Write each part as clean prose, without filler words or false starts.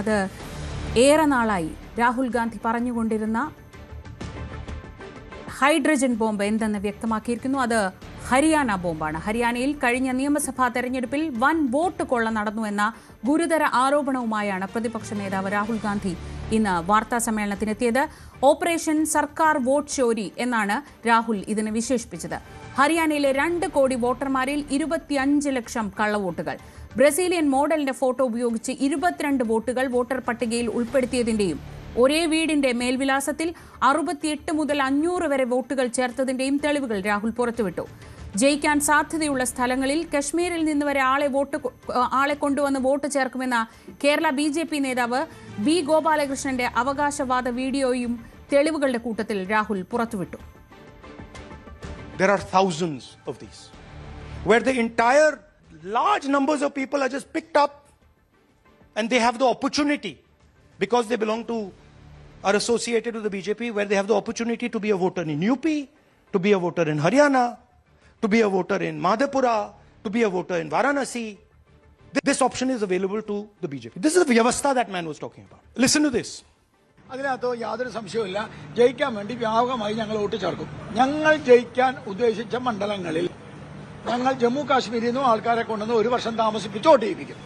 അത് ഏറെ നാളായി രാഹുൽ ഗാന്ധി പറഞ്ഞുകൊണ്ടിരുന്ന ഹൈഡ്രജൻ ബോംബ് എന്തെന്ന് വ്യക്തമാക്കിയിരിക്കുന്നു. അത് ഹരിയാന ബോംബാണ്. ഹരിയാനയിൽ കഴിഞ്ഞ നിയമസഭാ തെരഞ്ഞെടുപ്പിൽ വൻ വോട്ട് കൊള്ള നടന്നുവെന്ന ഗുരുതര ആരോപണവുമായാണ് പ്രതിപക്ഷ നേതാവ് രാഹുൽ ഗാന്ധി ഇന്ന് വാർത്താ സമ്മേളനത്തിനെത്തിയത്. ഓപ്പറേഷൻ സർക്കാർ വോട്ട് ചോരി എന്നാണ് രാഹുൽ ഇതിനെ വിശേഷിപ്പിച്ചത്. ഹരിയാനയിലെ 2 കോടി വോട്ടർമാരിൽ 25 ലക്ഷം കള്ളവോട്ടുകൾ, ബ്രസീലിയൻ മോഡലിന്റെ ഫോട്ടോ ഉപയോഗിച്ച് 22 വോട്ടുകൾ വോട്ടർ പട്ടികയിൽ ഉൾപ്പെടുത്തിയതിന്റെയും ഒരേ വീടിന്റെ മേൽവിലാസത്തിൽ 68 മുതൽ 500 വരെ വോട്ടുകൾ ചേർത്തതിന്റെയും തെളിവുകൾ രാഹുൽ പുറത്തുവിട്ടു. ജയിക്കാൻ സാധ്യതയുള്ള സ്ഥലങ്ങളിൽ കശ്മീരിൽ നിന്ന് വരെ ആളെ കൊണ്ടുവന്ന് വോട്ട് ചേർക്കുമെന്ന കേരള BJP നേതാവ് B. ഗോപാലകൃഷ്ണന്റെ അവകാശവാദ വീഡിയോയും തെളിവുകളുടെ കൂട്ടത്തിൽ രാഹുൽ പുറത്തുവിട്ടു. There are thousands of these, where the entire large numbers of people are just picked up and they have the opportunity, because they belong to, are associated with the BJP, where they have the opportunity to be a voter in UP, to be a voter in Haryana, to be a voter in Madhepura, to be a voter in Varanasi. This option is available to the BJP. This is the vyavastha that man was talking about. Listen to this. അതിനകത്ത് യാതൊരു സംശയവുമില്ല. ജയിക്കാൻ വേണ്ടി വ്യാപകമായി ഞങ്ങൾ vote ചേർക്കും. ഞങ്ങൾ ജയിക്കാൻ ഉദ്ദേശിച്ച മണ്ഡലങ്ങളിൽ ഞങ്ങൾ ജമ്മു കാശ്മീരിൽ നിന്നും ആൾക്കാരെ കൊണ്ടുവന്ന് 1 വർഷം താമസിപ്പിച്ച് വോട്ട് ചെയ്യിപ്പിക്കും.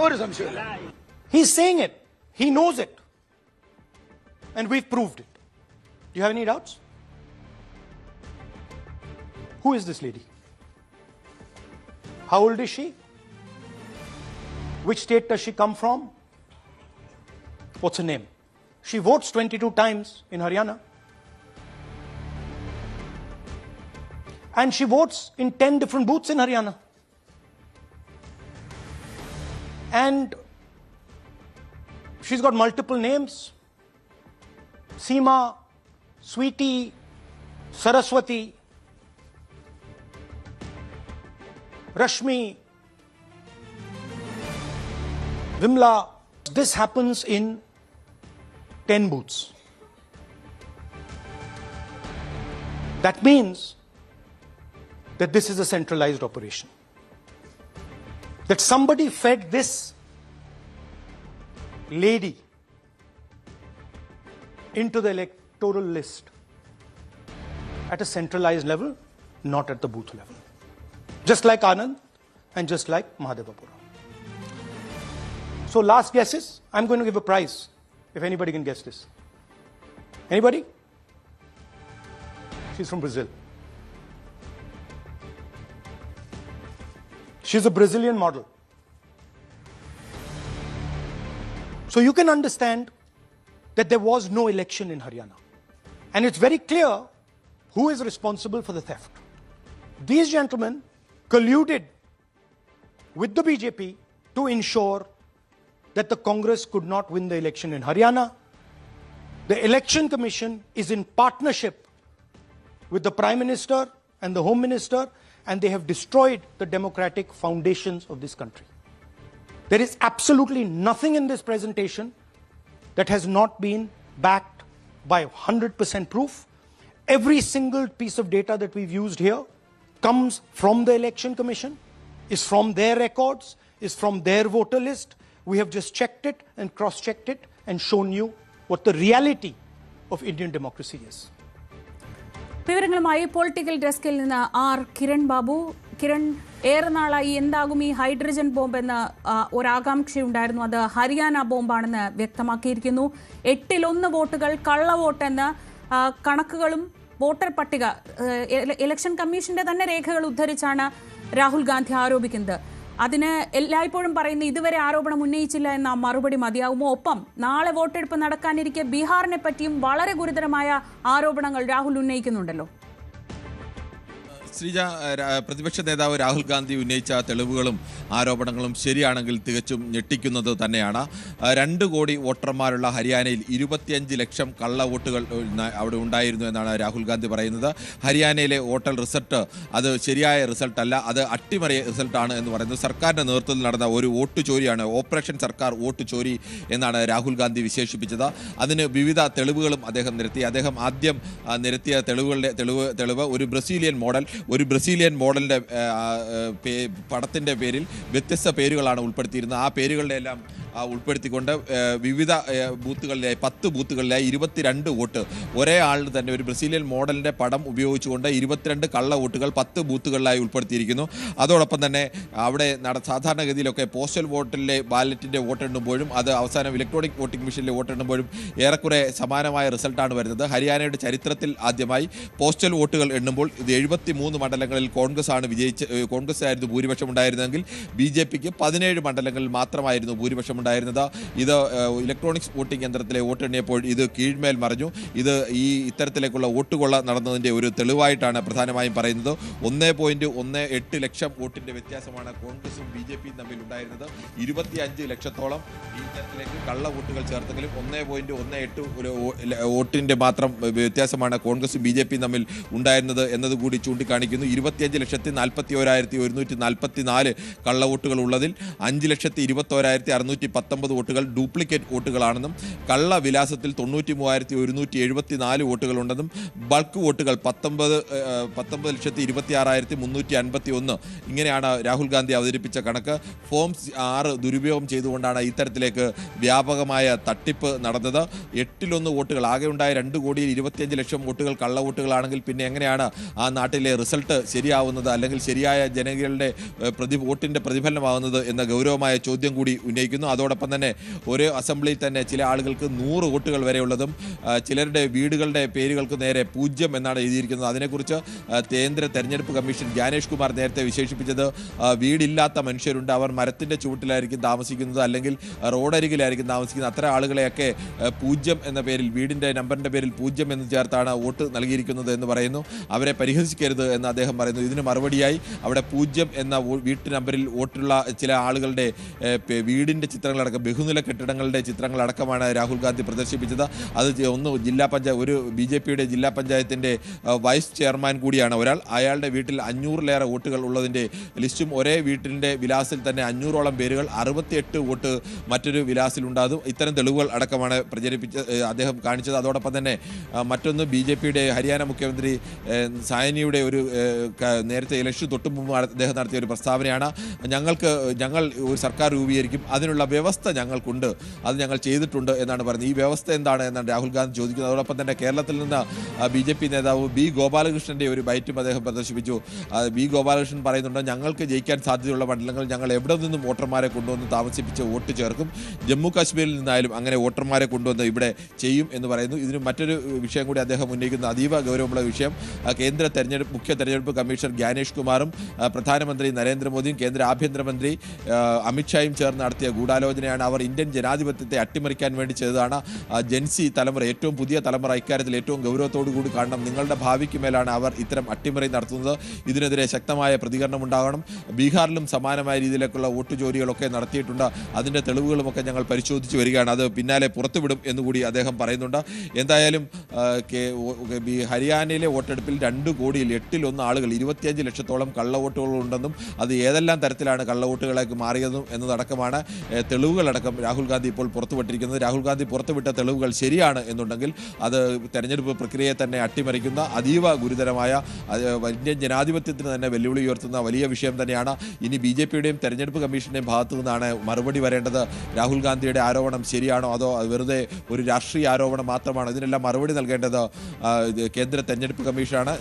ഒരു സംശയമില്ല. He's saying it. He knows it. And we've proved it. Do you have any doubts? Who is this lady? How old is she? Which state does she come from? What's her name? She votes 22 times in Haryana. And she votes in 10 different booths in Haryana. And she's got multiple names: Seema, Sweetie, Saraswati, Rashmi, Vimla. This happens in 10 booths. That means that this is a centralized operation. That somebody fed this lady into the electoral list at a centralized level, not at the booth level. Just like Anand and just like Mahadevapura. So last guesses, I'm going to give a prize if anybody can guess this. Anybody? She's from Brazil. She's a Brazilian model. So you can understand that there was no election in Haryana. And it's very clear who is responsible for the theft. These gentlemen colluded with the BJP to ensure that the Congress could not win the election in Haryana. The Election Commission is in partnership with the Prime Minister and the Home Minister, and they have destroyed the democratic foundations of this country. There is absolutely nothing in this presentation that has not been backed by 100% proof. Every single piece of data that we've used here comes from the Election Commission, is from their records, is from their voter list. We have just checked it and cross-checked it and shown you what the reality of Indian democracy is. വിവരങ്ങളുമായി political ഡെസ്കിൽ നിന്ന് R Kiran Babu. Kiran, ഏറെ നാളായി എന്താകും ഈ hydrogen bomb എന്ന ഒരാകാംക്ഷയുണ്ടായിരുന്നു. അത് ഹരിയാന ബോംബാണെന്ന് വ്യക്തമാക്കിയിരിക്കുന്നു. 8-1 വോട്ടുകൾ കള്ളവോട്ടെന്ന് കണക്കുകളും വോട്ടർ പട്ടിക ഇലക്ഷൻ കമ്മീഷന്റെ തന്നെ രേഖകൾ ഉദ്ധരിച്ചാണ് രാഹുൽ ഗാന്ധി ആരോപിക്കുന്നത്. അതിന് എല്ലായ്പ്പോഴും പറയുന്ന ഇതുവരെ ആരോപണം ഉന്നയിച്ചില്ല എന്ന മറുപടി മതിയാകുമോ? ഒപ്പം നാളെ വോട്ടെടുപ്പ് നടക്കാനിരിക്കെ ബീഹാറിനെ പറ്റിയും വളരെ ഗുരുതരമായ ആരോപണങ്ങൾ രാഹുൽ ഉന്നയിക്കുന്നുണ്ടല്ലോ. ശ്രീജ, പ്രതിപക്ഷ നേതാവ് രാഹുൽ ഗാന്ധി ഉന്നയിച്ച തെളിവുകളും ആരോപണങ്ങളും ശരിയാണെങ്കിൽ തികച്ചും ഞെട്ടിക്കുന്നത് തന്നെയാണ്. 2 കോടി വോട്ടർമാരുള്ള ഹരിയാനയിൽ 25 ലക്ഷം കള്ള വോട്ടുകൾ അവിടെ ഉണ്ടായിരുന്നു എന്നാണ് രാഹുൽ ഗാന്ധി പറയുന്നത്. ഹരിയാനയിലെ വോട്ടർ റിസൾട്ട് അത് ശരിയായ റിസൾട്ടല്ല, അത് അട്ടിമറി റിസൾട്ടാണ് എന്ന് പറയുന്നത്. സർക്കാരിൻ്റെ നേതൃത്വത്തിൽ നടന്ന ഒരു വോട്ട് ചോരിയാണ്, ഓപ്പറേഷൻ സർക്കാർ വോട്ട് ചോരി എന്നാണ് രാഹുൽ ഗാന്ധി വിശേഷിപ്പിച്ചത്. അതിന് വിവിധ തെളിവുകളും അദ്ദേഹം നിരത്തി. അദ്ദേഹം ആദ്യം നിരത്തിയ തെളിവ് ഒരു ബ്രസീലിയൻ മോഡലിൻ്റെ പടത്തിൻ്റെ പേരിൽ വ്യത്യസ്ത പേരുകളാണ് ഉൾപ്പെടുത്തിയിരുന്നത്. ആ പേരുകളുടെ എല്ലാം ഉൾപ്പെടുത്തിക്കൊണ്ട് വിവിധ ബൂത്തുകളിലായി 10 ബൂത്തുകളിലായി 22 വോട്ട് ഒരേ ആളിന് തന്നെ ഒരു ബ്രസീലിയൻ മോഡലിൻ്റെ പടം ഉപയോഗിച്ചുകൊണ്ട് 22 കള്ള വോട്ടുകൾ 10 ബൂത്തുകളിലായി ഉൾപ്പെടുത്തിയിരിക്കുന്നു. അതോടൊപ്പം തന്നെ അവിടെ സാധാരണഗതിയിലൊക്കെ പോസ്റ്റൽ വോട്ടിലെ ബാലറ്റിൻ്റെ വോട്ടെണ്ണുമ്പോഴും അത് അവസാനം ഇലക്ട്രോണിക് വോട്ടിംഗ് മെഷീനിലെ വോട്ടെണ്ണുമ്പോഴും ഏറെക്കുറെ സമാനമായ റിസൾട്ടാണ് വരുന്നത്. ഹരിയാനയുടെ ചരിത്രത്തിൽ ആദ്യമായി പോസ്റ്റൽ വോട്ടുകൾ എണ്ണുമ്പോൾ ഇത് 73 മണ്ഡലങ്ങളിൽ കോൺഗ്രസ് ആയിരുന്നു ഭൂരിപക്ഷം ഉണ്ടായിരുന്നെങ്കിൽ BJPക്ക് 17 മണ്ഡലങ്ങളിൽ മാത്രമായിരുന്നു ഭൂരിപക്ഷം ഉണ്ടായിരുന്നത്. ഇത് ഇലക്ട്രോണിക്സ് വോട്ടിംഗ് യന്ത്രത്തിലെ വോട്ടെണ്ണിയപ്പോൾ ഇത് കീഴ്മേൽ മറിഞ്ഞു. ഇത് ഇത്തരത്തിലേക്കുള്ള വോട്ടുകൊള്ള നടന്നതിൻ്റെ ഒരു തെളിവായിട്ടാണ് പ്രധാനമായും പറയുന്നത്. 1.18 ലക്ഷം വോട്ടിൻ്റെ വ്യത്യാസമാണ് കോൺഗ്രസും BJPയും തമ്മിൽ ഉണ്ടായിരുന്നത്. 25 ലക്ഷത്തോളം ഈ തരത്തിലേക്ക് കള്ള വോട്ടുകൾ ചേർത്തെങ്കിലും 1.18 വോട്ടിൻ്റെ മാത്രം വ്യത്യാസമാണ് കോൺഗ്രസും BJPയും തമ്മിൽ ഉണ്ടായിരുന്നത് എന്നതുകൂടി ചൂണ്ടിക്കാണിക്കുന്നു. 25,41,144 കള്ള വോട്ടുകൾ ഉള്ളതിൽ 5,21,619 വോട്ടുകൾ ഡ്യൂപ്ലിക്കേറ്റ് വോട്ടുകളാണെന്നും കള്ള വിലാസത്തിൽ 93,174 വോട്ടുകളുണ്ടെന്നും ബൾക്ക് വോട്ടുകൾ 19,26,351 ഇങ്ങനെയാണ് രാഹുൽ ഗാന്ധി അവതരിപ്പിച്ച കണക്ക്. ഫോം 6 ദുരുപയോഗം ചെയ്തുകൊണ്ടാണ് ഇത്തരത്തിലേക്ക് വ്യാപകമായ തട്ടിപ്പ് നടന്നത്. 8-1 വോട്ടുകൾ ആകെ ഉണ്ടായ 2,25,00,000 വോട്ടുകൾ കള്ള വോട്ടുകളാണെങ്കിൽ പിന്നെ എങ്ങനെയാണ് ആ നാട്ടിലെ റിസൾട്ട് ശരിയാവുന്നത്, അല്ലെങ്കിൽ ശരിയായ ജനങ്ങളുടെ വോട്ടിൻ്റെ പ്രതിഫലനമാവുന്നത് എന്ന ഗൗരവമായ ചോദ്യം കൂടി ഉന്നയിക്കുന്നു. അതോടൊപ്പം തന്നെ ഒരു അസംബ്ലിയിൽ തന്നെ ചില ആളുകൾക്ക് 100 വോട്ടുകൾ വരെയുള്ളതും ചിലരുടെ വീടുകളുടെ പേരുകൾക്ക് നേരെ 0 എന്നാണ് എഴുതിയിരിക്കുന്നത്. അതിനെക്കുറിച്ച് കേന്ദ്ര തെരഞ്ഞെടുപ്പ് കമ്മീഷൻ ജ്ഞാനേഷ് കുമാർ നേരത്തെ വിശേഷിപ്പിച്ചത് വീടില്ലാത്ത മനുഷ്യരുണ്ട്, അവർ മരത്തിൻ്റെ ചുവട്ടിലായിരിക്കും താമസിക്കുന്നത്, അല്ലെങ്കിൽ റോഡരികിലായിരിക്കും താമസിക്കുന്നത്. അത്തരം ആളുകളെയൊക്കെ 0 എന്ന പേരിൽ, വീടിൻ്റെ നമ്പറിൻ്റെ പേരിൽ 0 എന്ന് ചേർത്താണ് വോട്ട് നൽകിയിരിക്കുന്നത് എന്ന് പറയുന്നു. അവരെ പരിഹസിക്കരുത് എന്ന് അദ്ദേഹം പറയുന്നു. ഇതിന് മറുപടിയായി അവിടെ 0 എന്ന വീട്ടു നമ്പറിൽ വോട്ടുള്ള ചില ആളുകളുടെ വീടിൻ്റെ ചിത്രങ്ങളടക്കം, ബഹുനില കെട്ടിടങ്ങളുടെ ചിത്രങ്ങളടക്കമാണ് രാഹുൽ ഗാന്ധി പ്രദർശിപ്പിച്ചത്. അത് ഒരു BJPയുടെ ജില്ലാ പഞ്ചായത്തിൻ്റെ വൈസ് ചെയർമാൻ കൂടിയാണ് ഒരാൾ. അയാളുടെ വീട്ടിൽ 500-ലേറെ വോട്ടുകൾ ഉള്ളതിൻ്റെ ലിസ്റ്റും, ഒരേ വീട്ടിൻ്റെ വിലാസിൽ തന്നെ 500ഓളം പേരുകൾ, 68 വോട്ട് മറ്റൊരു വിലാസിലുണ്ടാകും. ഇത്തരം തെളിവുകൾ അടക്കമാണ് അദ്ദേഹം കാണിച്ചത്. അതോടൊപ്പം തന്നെ മറ്റൊന്ന് BJPയുടെ ഹരിയാന മുഖ്യമന്ത്രി സായനിയുടെ ഒരു നേരത്തെ ഇലക്ഷൻ തൊട്ടു മുമ്പ് അദ്ദേഹം നടത്തിയ ഒരു പ്രസ്താവനയാണ്. ഞങ്ങൾ ഒരു സർക്കാർ രൂപീകരിക്കും, അതിനുള്ള വ്യവസ്ഥ ഞങ്ങൾക്കുണ്ട്, അത് ഞങ്ങൾ ചെയ്തിട്ടുണ്ട് എന്നാണ് പറയുന്നത്. ഈ വ്യവസ്ഥ എന്താണ് എന്നാണ് രാഹുൽ ഗാന്ധി ചോദിക്കുന്നത്. അതോടൊപ്പം തന്നെ കേരളത്തിൽ നിന്ന് BJP നേതാവ് B. ഗോപാലകൃഷ്ണൻ്റെ ഒരു ബൈറ്റും അദ്ദേഹം പ്രദർശിപ്പിച്ചു. B. ഗോപാലകൃഷ്ണൻ പറയുന്നുണ്ട്, ഞങ്ങൾക്ക് ജയിക്കാൻ സാധ്യതയുള്ള മണ്ഡലങ്ങൾ ഞങ്ങൾ എവിടെ നിന്നും വോട്ടർമാരെ കൊണ്ടുവന്ന് താമസിപ്പിച്ച് വോട്ട് ചേർക്കും, ജമ്മു കാശ്മീരിൽ നിന്നായാലും അങ്ങനെ വോട്ടർമാരെ കൊണ്ടുവന്ന് ഇവിടെ ചെയ്യും എന്ന് പറയുന്നു. ഇതിന് മറ്റൊരു വിഷയം കൂടി അദ്ദേഹം ഉന്നയിക്കുന്ന അതീവ ഗൗരവമുള്ള വിഷയം, കേന്ദ്ര മുഖ്യ തെരഞ്ഞെടുപ്പ് കമ്മീഷണർ ജ്ഞാനേഷ് കുമാറും പ്രധാനമന്ത്രി നരേന്ദ്രമോദിയും കേന്ദ്ര ആഭ്യന്തരമന്ത്രി അമിത്ഷായും ചേർന്ന് നടത്തിയ ഗൂഢാലോചനയാണ്. അവർ ഇന്ത്യൻ ജനാധിപത്യത്തെ അട്ടിമറിക്കാൻ വേണ്ടി ചെയ്തതാണ്. ജെൻസി തലമുറ, ഏറ്റവും പുതിയ തലമുറ ഇക്കാര്യത്തിൽ ഏറ്റവും ഗൗരവത്തോടു കൂടി കാണണം. നിങ്ങളുടെ ഭാവിക്ക് മേലാണ് അവർ ഇത്തരം അട്ടിമറി നടത്തുന്നത്. ഇതിനെതിരെ ശക്തമായ പ്രതികരണം ഉണ്ടാകണം. ബീഹാറിലും സമാനമായ രീതിയിലേക്കുള്ള വോട്ട് ചോരികളൊക്കെ നടത്തിയിട്ടുണ്ട്. അതിൻ്റെ തെളിവുകളുമൊക്കെ ഞങ്ങൾ പരിശോധിച്ച് വരികയാണ്. അത് പിന്നാലെ പുറത്തുവിടും എന്നുകൂടി അദ്ദേഹം പറയുന്നുണ്ട്. എന്തായാലും ഹരിയാനയിലെ വോട്ടെടുപ്പിൽ 2,08,1 ആളുകൾ, 25 ലക്ഷത്തോളം കള്ളവോട്ടുകളുണ്ടെന്നും അത് ഏതെല്ലാം തരത്തിലാണ് കള്ളവോട്ടുകളേക്ക് മാറിയതും എന്നതടക്കമാണ് തെളിവുകളടക്കം രാഹുൽ ഗാന്ധി ഇപ്പോൾ പുറത്തുവിട്ടിരിക്കുന്നത്. രാഹുൽ ഗാന്ധി പുറത്തുവിട്ട തെളിവുകൾ ശരിയാണ് എന്നുണ്ടെങ്കിൽ അത് തെരഞ്ഞെടുപ്പ് പ്രക്രിയയെ തന്നെ അട്ടിമറിക്കുന്ന അതീവ ഗുരുതരമായ ഇന്ത്യൻ ജനാധിപത്യത്തിന് തന്നെ വെല്ലുവിളി ഉയർത്തുന്ന വലിയ വിഷയം തന്നെയാണ്. ഇനി BJPയുടെയും തെരഞ്ഞെടുപ്പ് കമ്മീഷൻ്റെയും ഭാഗത്തു നിന്നാണ് മറുപടി വരേണ്ടത്. രാഹുൽ ഗാന്ധിയുടെ ആരോപണം ശരിയാണോ അതോ വെറുതെ ഒരു രാഷ്ട്രീയ ആരോപണം മാത്രമാണോ? ഇതിനെല്ലാം മറുപടി നൽകേണ്ടത് കേന്ദ്ര തെരഞ്ഞെടുപ്പ് കമ്മീഷനാണ്.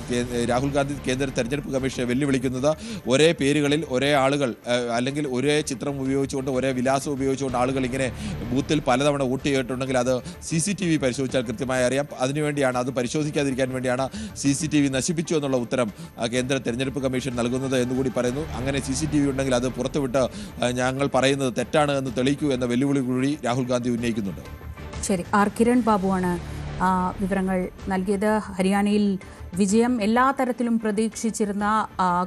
രാഹുൽ ഗാന്ധി കേന്ദ്ര തെരഞ്ഞെടുപ്പ് കമ്മീഷനെ വെല്ലുവിളിക്കുന്നത് ഒരേ പേരുകളിൽ ഒരേ ആളുകൾ, അല്ലെങ്കിൽ ഒരേ ചിത്രം ഉപയോഗിച്ചുകൊണ്ട്, ഒരേ വിലാസം ഉപയോഗിച്ചുകൊണ്ട് ആളുകൾ ഇങ്ങനെ ബൂത്തിൽ പലതവണ വോട്ട് ചെയ്തിട്ടുണ്ടെങ്കിൽ അത് CCTV പരിശോധിച്ചാൽ കൃത്യമായി അറിയാം. അതിനുവേണ്ടിയാണ്, അത് പരിശോധിക്കാതിരിക്കാൻ വേണ്ടിയാണ് CCTV നശിപ്പിച്ചു എന്നുള്ള ഉത്തരം കേന്ദ്ര തെരഞ്ഞെടുപ്പ് കമ്മീഷൻ നൽകുന്നത് എന്നുകൂടി പറയുന്നു. അങ്ങനെ CCTV ഉണ്ടെങ്കിൽ അത് പുറത്തുവിട്ട് ഞങ്ങൾ പറയുന്നത് തെറ്റാണ് എന്ന് തെളിയിക്കൂ എന്ന വെല്ലുവിളി കൂടി രാഹുൽ ഗാന്ധി ഉന്നയിക്കുന്നുണ്ട്. ശരി, ആർ കിരൺ ബാബുവാണ് വിവരങ്ങൾ നൽകിയത്. ഹരിയാനയിൽ വിജയം എല്ലാ തരത്തിലും പ്രതീക്ഷിച്ചിരുന്ന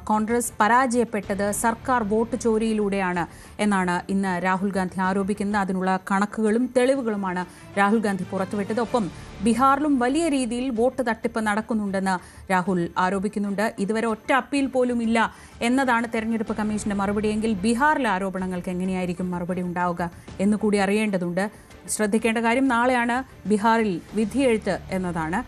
കോൺഗ്രസ് പരാജയപ്പെട്ടത് സർക്കാർ വോട്ട് ചോരിയിലൂടെയാണ് എന്നാണ് ഇന്ന് രാഹുൽ ഗാന്ധി ആരോപിക്കുന്നത്. അതിനുള്ള കണക്കുകളും തെളിവുകളുമാണ് രാഹുൽ ഗാന്ധി പുറത്തുവിട്ടത്. ഒപ്പം ബീഹാറിലും വലിയ രീതിയിൽ വോട്ട് തട്ടിപ്പ് നടക്കുന്നുണ്ടെന്ന് രാഹുൽ ആരോപിക്കുന്നുണ്ട്. ഇതുവരെ ഒറ്റ അപ്പീൽ പോലും ഇല്ല എന്നതാണ് തെരഞ്ഞെടുപ്പ് കമ്മീഷന്റെ മറുപടിയെങ്കിൽ ബീഹാറിലെ ആരോപണങ്ങൾക്ക് എങ്ങനെയായിരിക്കും മറുപടി ഉണ്ടാവുക എന്നുകൂടി അറിയേണ്ടതുണ്ട്. ശ്രദ്ധിക്കേണ്ട കാര്യം, നാളെയാണ് ബീഹാറിൽ വിധിയെഴുത്ത് എന്നതാണ്.